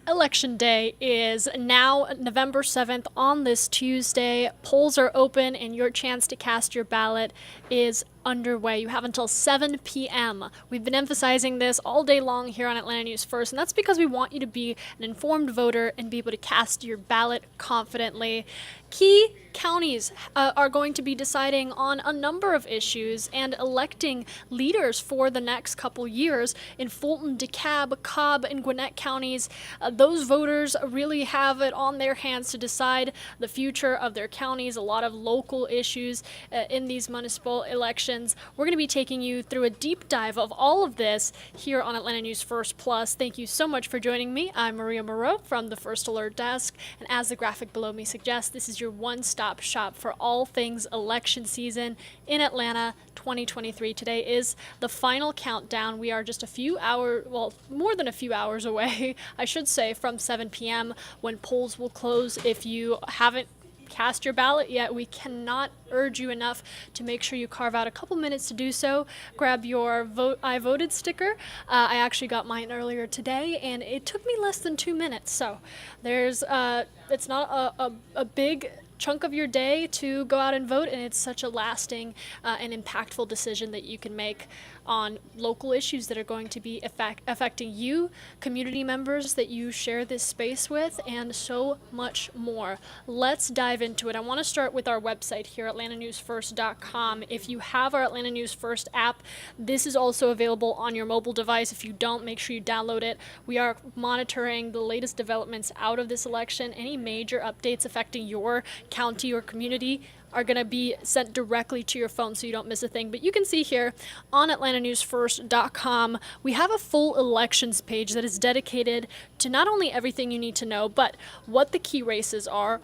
Election Day is now November 7th on this Tuesday. Polls are open and your chance to cast your ballot is underway. You have until 7 p.m. We've been emphasizing this all day long here on Atlanta News First, and that's because we want you to be an informed voter and be able to cast your ballot confidently. Key counties are going to be deciding on a number of issues and electing leaders for the next couple years. In Fulton, DeKalb, Cobb, and Gwinnett counties, those voters really have it on their hands to decide the future of their counties. A lot of local issues in these municipal elections. We're going to be taking you through a deep dive of all of this here on Atlanta News First Plus. Thank you so much for joining me. I'm Maria Moreau from the First Alert Desk, and as the graphic below me suggests, this is your one-stop shop for all things election season in Atlanta 2023. Today is the final countdown. We are just a few hours, well, more than a few hours away, I should say, from 7 p.m. when polls will close. If you haven't cast your ballot yet, we cannot urge you enough to make sure you carve out a couple minutes to do so. Grab your I voted sticker. I actually got mine earlier today and it took me less than 2 minutes. So there's it's not a big chunk of your day to go out and vote, and it's such a lasting and impactful decision that you can make on local issues that are going to be affecting you, community members that you share this space with, and so much more. Let's dive into it. I want to start with our website here, atlantanewsfirst.com. If you have our Atlanta News First app, this is also available on your mobile device. If you don't, make sure you download it. We are monitoring the latest developments out of this election. Any major updates affecting your county or community are going to be sent directly to your phone so you don't miss a thing. But you can see here on atlantanewsfirst.com, we have a full elections page that is dedicated to not only everything you need to know, but what the key races are,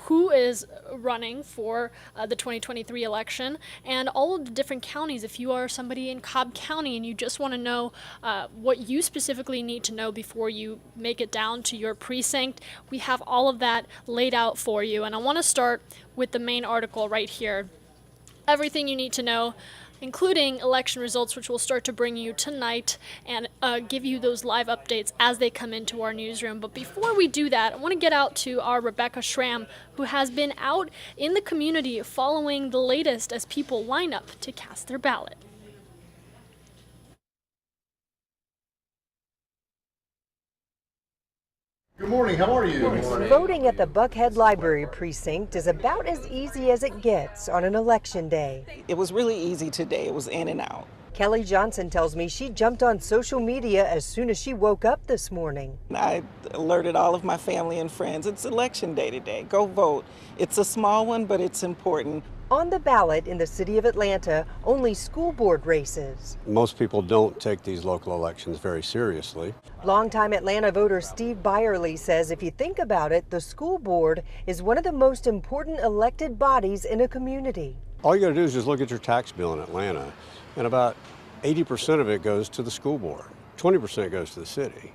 who is running for the 2023 election, and all of the different counties. If you are somebody in Cobb County and you just want to know what you specifically need to know before you make it down to your precinct, we have all of that laid out for you. And I want to start with the main article right here. Everything you need to know, including election results, which we'll start to bring you tonight and give you those live updates as they come into our newsroom. But before we do that, I want to get out to our Rebecca Schramm, who has been out in the community following the latest as people line up to cast their ballot. Good morning, how are you? Good morning. Voting at the Buckhead Library Precinct is about as easy as it gets on an election day. It was really easy today. It was in and out. Kelly Johnson tells me she jumped on social media as soon as she woke up this morning. I alerted all of my family and friends. It's election day today. Go vote. It's a small one, but it's important. On the ballot in the city of Atlanta, only school board races. Most people don't take these local elections very seriously. Longtime Atlanta voter Steve Byerly says if you think about it, the school board is one of the most important elected bodies in a community. All you got to do is just look at your tax bill in Atlanta, and about 80% of it goes to the school board. 20% goes to the city.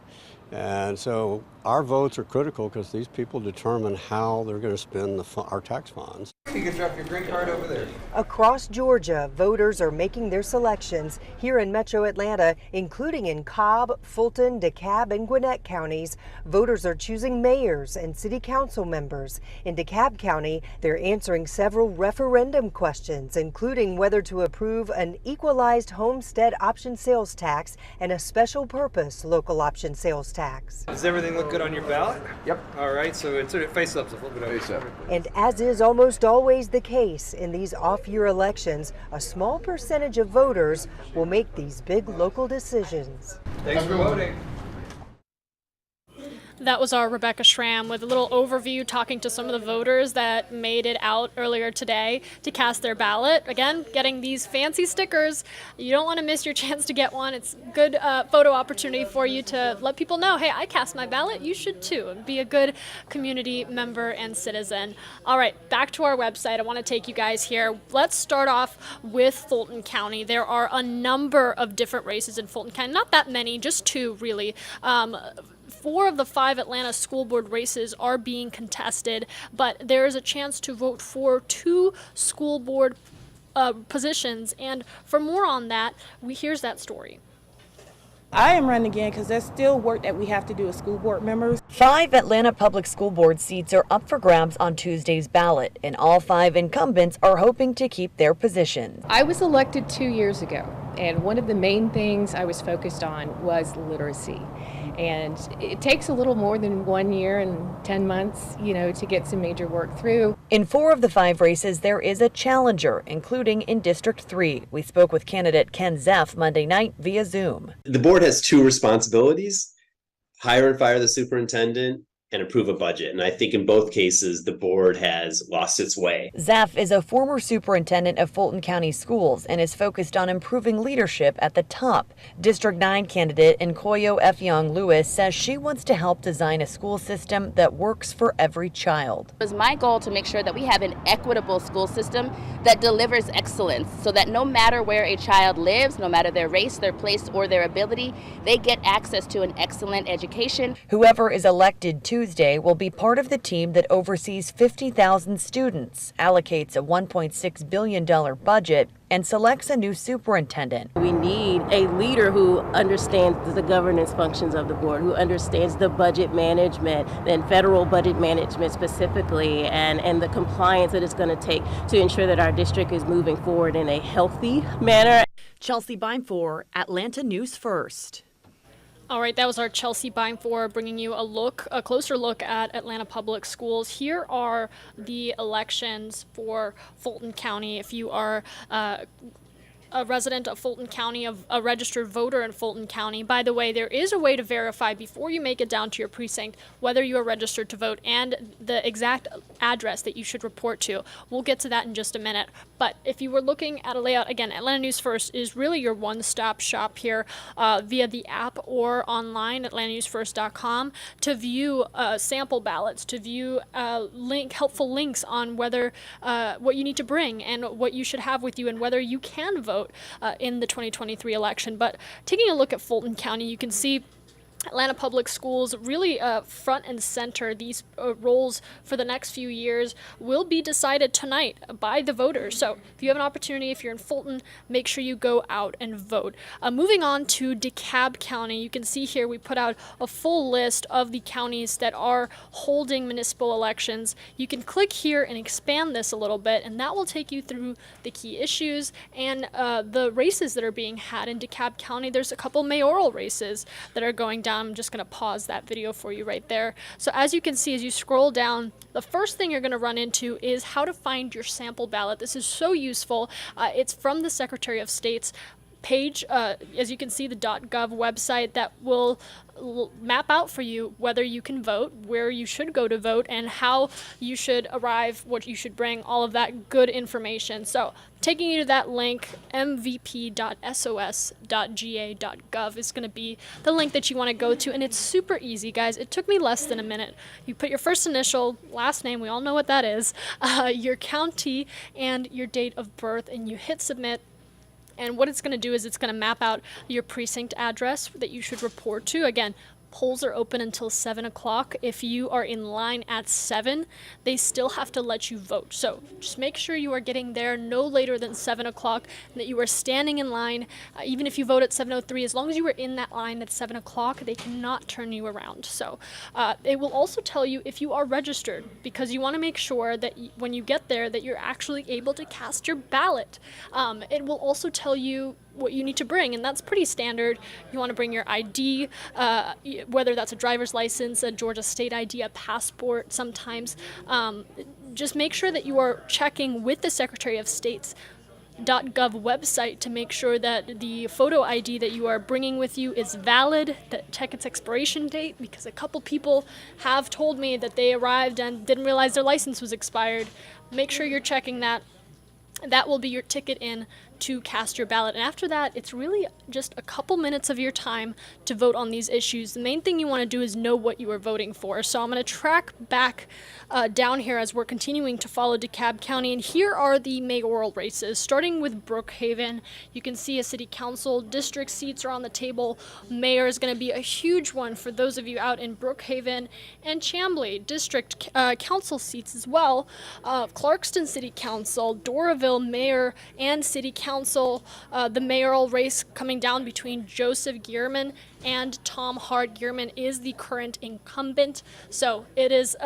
And so our votes are critical because these people determine how they're going to spend our tax funds. You can drop your green card over there. Across Georgia, voters are making their selections here in Metro Atlanta, including in Cobb, Fulton, DeKalb, and Gwinnett counties. Voters are choosing mayors and city council members. In DeKalb County, they're answering several referendum questions, including whether to approve an equalized homestead option sales tax and a special purpose local option sales tax. Does everything look good on your ballot? Yep. All right, so it's face up, so flip it over. Face up. And as is almost always the case in these off-year elections, a small percentage of voters will make these big local decisions. Thanks for voting. That was our Rebecca Schramm with a little overview talking to some of the voters that made it out earlier today to cast their ballot. Again, getting these fancy stickers. You don't want to miss your chance to get one. It's a good photo opportunity for you to let people know, hey, I cast my ballot. You should too. And be a good community member and citizen. All right, back to our website. I want to take you guys here. Let's start off with Fulton County. There are a number of different races in Fulton County. Not that many, just two really. 4 of the 5 Atlanta school board races are being contested, but there is a chance to vote for 2 school board positions. And for more on that, here's that story. I am running again because there's still work that we have to do as school board members. 5 Atlanta Public School Board seats are up for grabs on Tuesday's ballot, and all 5 incumbents are hoping to keep their positions. I was elected 2 years ago, and one of the main things I was focused on was literacy. And it takes a little more than 1 year and 10 months, to get some major work through. In 4 of the 5 races, there is a challenger, including in District 3. We spoke with candidate Ken Zeff Monday night via Zoom. The board has 2 responsibilities: hire and fire the superintendent and approve a budget. And I think in both cases, the board has lost its way. Zeff is a former superintendent of Fulton County Schools and is focused on improving leadership at the top. District 9 candidate Nkoyo Effiong Lewis says she wants to help design a school system that works for every child. It was my goal to make sure that we have an equitable school system that delivers excellence, so that no matter where a child lives, no matter their race, their place, or their ability, they get access to an excellent education. Whoever is elected Tuesday will be part of the team that oversees 50,000 students, allocates a $1.6 billion budget, and selects a new superintendent. We need a leader who understands the governance functions of the board, who understands the budget management and federal budget management specifically, and the compliance that it's going to take to ensure that our district is moving forward in a healthy manner. Chelsea Bime Atlanta News First. All right, that was our Chelsea Bime bringing you a closer look at Atlanta Public Schools. Here are the elections for Fulton County. If you are a resident of Fulton County, a registered voter in Fulton County. By the way, there is a way to verify before you make it down to your precinct whether you are registered to vote and the exact address that you should report to. We'll get to that in just a minute. But if you were looking at a layout, again, Atlanta News First is really your one-stop shop here via the app or online, atlantanewsfirst.com, to view sample ballots, to view helpful links on whether what you need to bring and what you should have with you and whether you can vote in the 2023 election. But taking a look at Fulton County, you can see Atlanta Public Schools really front and center. These roles for the next few years will be decided tonight by the voters. So if you have an opportunity, if you're in Fulton, make sure you go out and vote. Moving on to DeKalb County, you can see here we put out a full list of the counties that are holding municipal elections. You can click here and expand this a little bit, and that will take you through the key issues and the races that are being had in DeKalb County. There's a couple mayoral races that are going down. I'm just going to pause that video for you right there. So as you can see, as you scroll down, the first thing you're going to run into is how to find your sample ballot. This is so useful. It's from the Secretary of State's page, as you can see, the .gov website that will map out for you whether you can vote, where you should go to vote, and how you should arrive, what you should bring, all of that good information. So taking you to that link, mvp.sos.ga.gov is going to be the link that you want to go to, and it's super easy, guys. It took me less than a minute. You put your first initial, last name, we all know what that is, your county, and your date of birth, and you hit submit. And what it's going to do is it's going to map out your precinct address that you should report to. Again, polls are open until 7 o'clock. If you are in line at 7, they still have to let you vote. So just make sure you are getting there no later than 7 o'clock and that you are standing in line. Even if you vote at 7:03, as long as you were in that line at 7 o'clock, they cannot turn you around. So it will also tell you if you are registered, because you want to make sure that when you get there that you're actually able to cast your ballot. It will also tell you what you need to bring, and that's pretty standard. You want to bring your ID, whether that's a driver's license, a Georgia state ID, a passport sometimes. Just make sure that you are checking with the Secretary of State's .gov website to make sure that the photo ID that you are bringing with you is valid, that check its expiration date, because a couple people have told me that they arrived and didn't realize their license was expired. Make sure you're checking that. That will be your ticket in to cast your ballot. And after that, it's really just a couple minutes of your time to vote on these issues. The main thing you want to do is know what you are voting for. So I'm going to track back down here as we're continuing to follow DeKalb County. And here are the mayoral races, starting with Brookhaven. You can see a city council, district seats are on the table. Mayor is going to be a huge one for those of you out in Brookhaven and Chamblee. District council seats as well. Clarkston City Council, Doraville Mayor and City Council, Council, the mayoral race coming down between Joseph Gearman and Tom Hart. Gearman is the current incumbent, so it is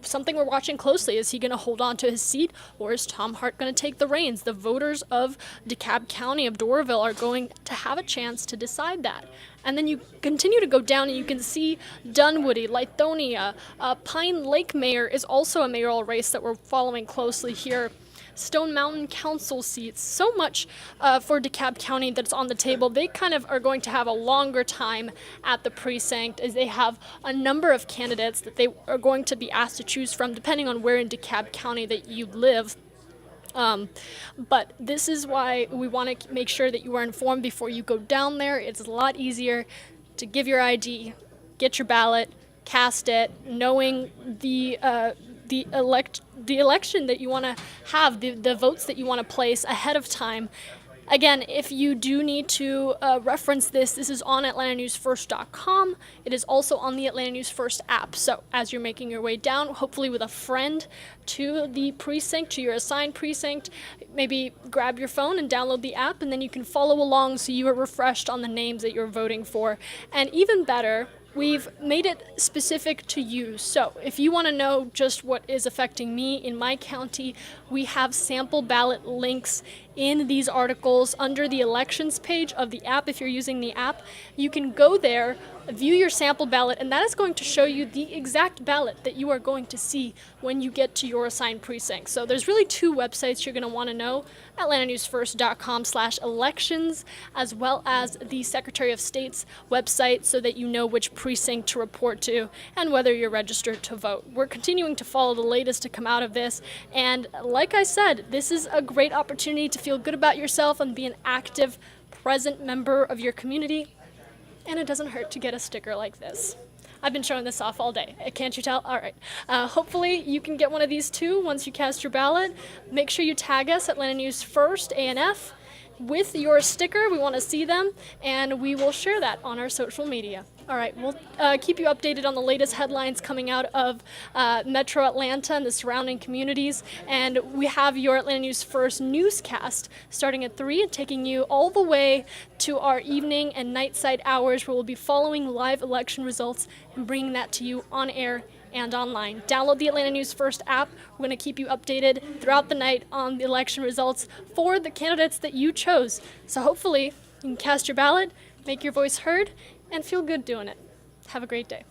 something we're watching closely. Is he going to hold on to his seat, or is Tom Hart going to take the reins? The voters of DeKalb County, of Doraville, are going to have a chance to decide that. And then you continue to go down and you can see Dunwoody, Lithonia, Pine Lake Mayor is also a mayoral race that we're following closely here. Stone Mountain Council seats, so much for DeKalb County that's on the table. They kind of are going to have a longer time at the precinct, as they have a number of candidates that they are going to be asked to choose from depending on where in DeKalb County that you live. But this is why we want to make sure that you are informed before you go down there. It's a lot easier to give your ID, get your ballot, cast it, knowing the election that you want to have, the votes that you want to place ahead of time. Again, if you do need to reference this is on AtlantaNewsFirst.com. It is also on the Atlanta News First app. So as you're making your way down, hopefully with a friend to the precinct, to your assigned precinct, maybe grab your phone and download the app, and then you can follow along so you are refreshed on the names that you're voting for. And even better, we've made it specific to you. So if you want to know just what is affecting me in my county, we have sample ballot links in these articles under the elections page of the app. If you're using the app, you can go there, view your sample ballot, and that is going to show you the exact ballot that you are going to see when you get to your assigned precinct. So there's really two websites you're going to want to know: AtlantaNewsFirst.com/elections, as well as the Secretary of State's website, so that you know which precinct to report to and whether you're registered to vote. We're continuing to follow the latest to come out of this, and like I said, this is a great opportunity to feel good about yourself and be an active, present member of your community. And it doesn't hurt to get a sticker like this. I've been showing this off all day. Can't you tell? All right. Hopefully you can get one of these too once you cast your ballot. Make sure you tag us, Atlanta News First, ANF, with your sticker. We want to see them, and we will share that on our social media. All right, we'll keep you updated on the latest headlines coming out of Metro Atlanta and the surrounding communities. And we have your Atlanta News First newscast starting at 3 and taking you all the way to our evening and night side hours, where we'll be following live election results and bringing that to you on air and online. Download the Atlanta News First app. We're going to keep you updated throughout the night on the election results for the candidates that you chose. So hopefully you can cast your ballot, make your voice heard, and feel good doing it. Have a great day.